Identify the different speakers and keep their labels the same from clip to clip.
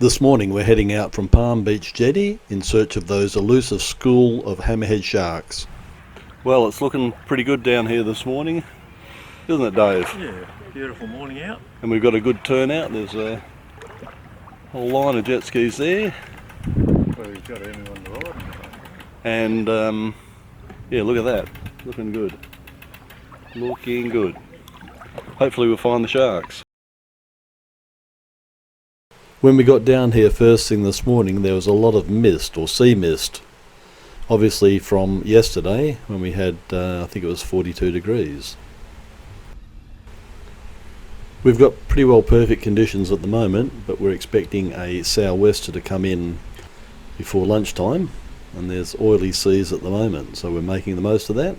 Speaker 1: This morning we're heading out from Palm Beach Jetty in search of those elusive school of Hammerhead Sharks. Well, it's looking pretty good down here this morning, isn't it, Dave?
Speaker 2: Yeah, beautiful morning out.
Speaker 1: And we've got a good turnout. There's a whole line of jet skis there.
Speaker 2: Well, we've got anyone to ride.
Speaker 1: And yeah, look at that. Looking good. Looking good. Hopefully we'll find the sharks. When we got down here first thing this morning, there was a lot of mist, or sea mist. Obviously from yesterday when we had, I think it was 42 degrees. We've got pretty well perfect conditions at the moment, but we're expecting a sou'wester to come in before lunchtime, and there's oily seas at the moment, so we're making the most of that.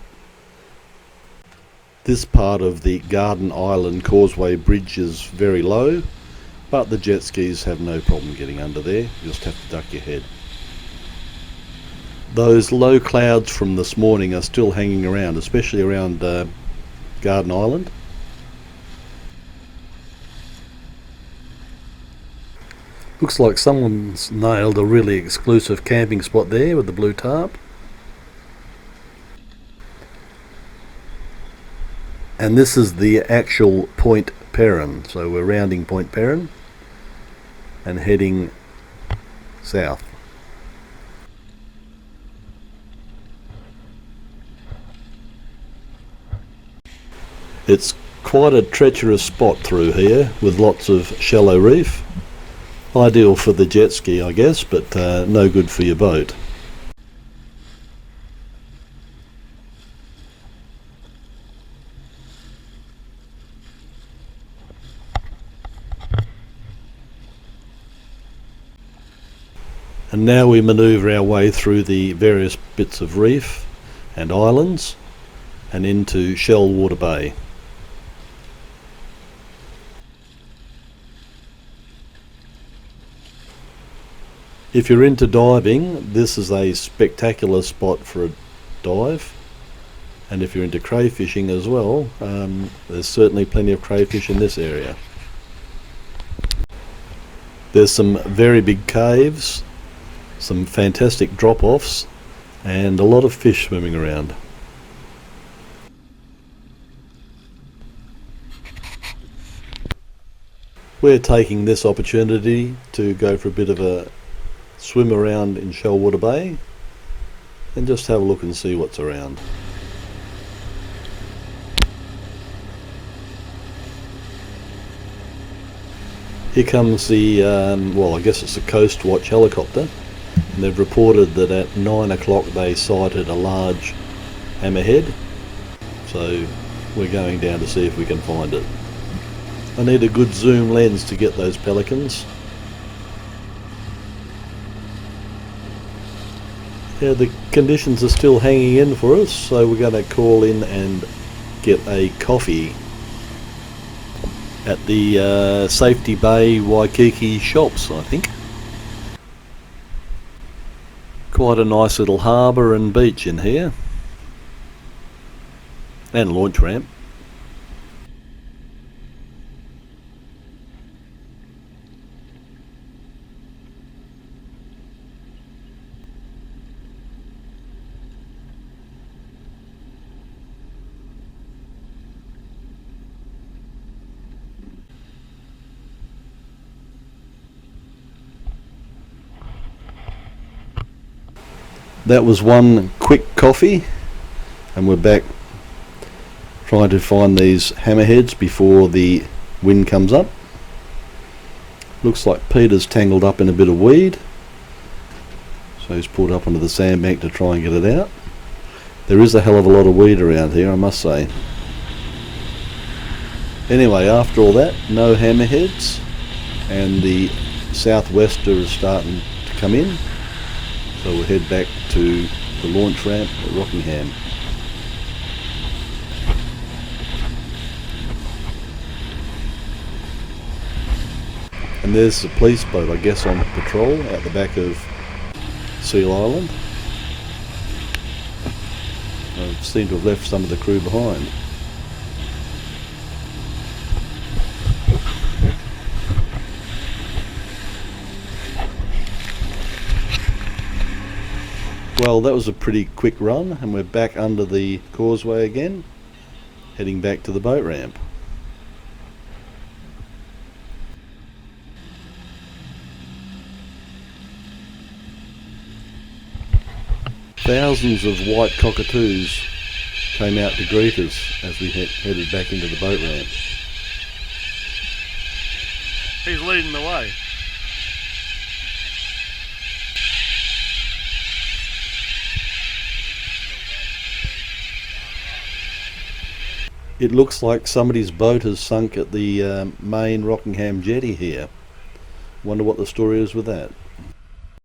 Speaker 1: This part of the Garden Island Causeway Bridge is very low, but the jet skis have no problem getting under there. You just have to duck your head. Those low clouds from this morning are still hanging around, especially around Garden Island. Looks like someone's nailed a really exclusive camping spot there with the blue tarp. And this is the actual Point Perrin, so we're rounding Point Perrin and heading south. It's quite a treacherous spot through here with lots of shallow reef. Ideal for the jet ski, I guess, but no good for your boat. And now we manoeuvre our way through the various bits of reef and islands and into Shellwater Bay. If you're into diving, this is a spectacular spot for a dive. And if you're into crayfishing as well, there's certainly plenty of crayfish in this area. There's some very big caves, some fantastic drop-offs, and a lot of fish swimming around. We're taking this opportunity to go for a bit of a swim around in Shellwater Bay and just have a look and see what's around. Here comes the, well, I guess it's a Coast Watch helicopter, and they've reported that at 9 o'clock they sighted a large hammerhead, so we're going down to see if we can find it. I need a good zoom lens to get those pelicans. Yeah, the conditions are still hanging in for us, so we're going to call in and get a coffee at the Safety Bay Waikiki shops, I think. Quite a nice little harbour and beach in here, and launch ramp. That was one quick coffee, and we're back trying to find these hammerheads before the wind comes up. Looks like Peter's tangled up in a bit of weed, so he's pulled up onto the sandbank to try and get it out. There is a hell of a lot of weed around here, I must say. Anyway, after all that, no hammerheads, and the southwester is starting to come in. So we'll head back to the launch ramp at Rockingham. And there's the police boat, I guess, on patrol out the back of Seal Island. I seem to have left some of the crew behind. Well, that was a pretty quick run, and we're back under the causeway again, heading back to the boat ramp. Thousands of white cockatoos came out to greet us as we headed back into the boat ramp.
Speaker 2: He's leading the way.
Speaker 1: It looks like somebody's boat has sunk at the main Rockingham jetty here. Wonder what the story is with that.